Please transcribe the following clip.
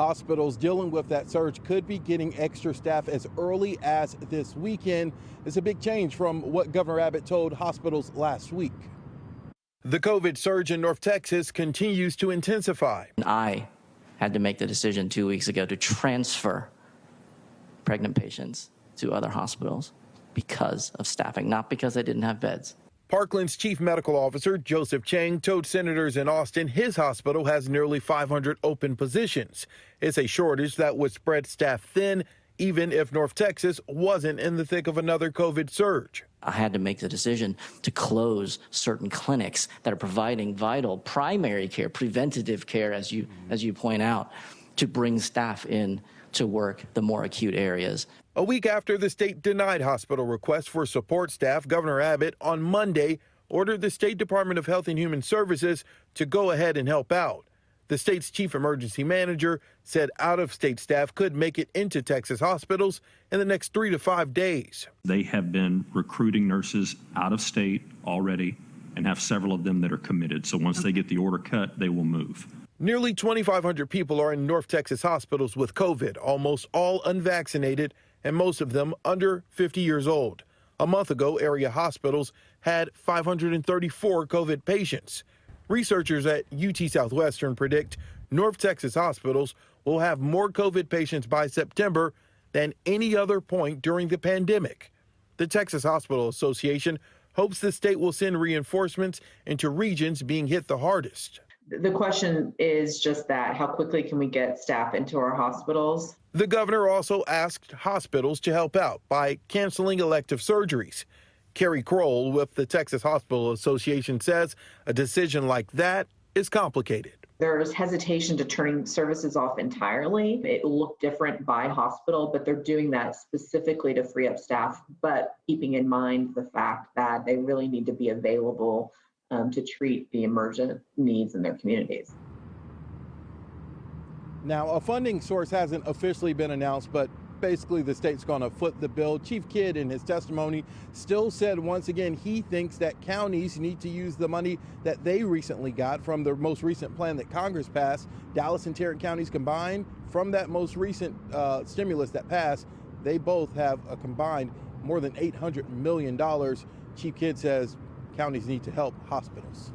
Hospitals dealing with that surge could be getting extra staff as early as this weekend. It's a big change from what Governor Abbott told hospitals last week. The COVID surge in North Texas continues to intensify. I had to make the decision 2 weeks ago to transfer pregnant patients to other hospitals because of staffing, not because they didn't have beds. Parkland's chief medical officer, Joseph Chang, told senators in Austin his hospital has nearly 500 open positions. It's a shortage that would spread staff thin, even if North Texas wasn't in the thick of another COVID surge. I had to make the decision to close certain clinics that are providing vital primary care, preventative care, as you point out, to bring staff in to work the more acute areas. A week after the state denied hospital requests for support staff, Governor Abbott on Monday ordered the State Department of Health and Human Services to go ahead and help out. The state's chief emergency manager said out-of-state staff could make it into Texas hospitals in the next 3 to 5 days. They have been recruiting nurses out of state already and have several of them that are committed. So once they get the order cut, they will move. Nearly 2,500 people are in North Texas hospitals with COVID, almost all unvaccinated, and most of them under 50 years old. A month ago, area hospitals had 534 COVID patients. Researchers at UT Southwestern predict North Texas hospitals will have more COVID patients by September than any other point during the pandemic. The Texas Hospital Association hopes the state will send reinforcements into regions being hit the hardest. The question is just that, how quickly can we get staff into our hospitals? The governor also asked hospitals to help out by canceling elective surgeries. Carrie Kroll with the Texas Hospital Association says a decision like that is complicated. There's hesitation to turning services off entirely. It looked different by hospital, but they're doing that specifically to free up staff, but keeping in mind the fact that they really need to be available to treat the emergent needs in their communities. Now, a funding source hasn't officially been announced, but basically the state's going to foot the bill. Chief Kidd, in his testimony, still said once again he thinks that counties need to use the money that they recently got from the most recent plan that Congress passed. Dallas and Tarrant counties combined from that most recent stimulus that passed, they both have a combined more than $800 million. Chief Kidd says counties need to help hospitals.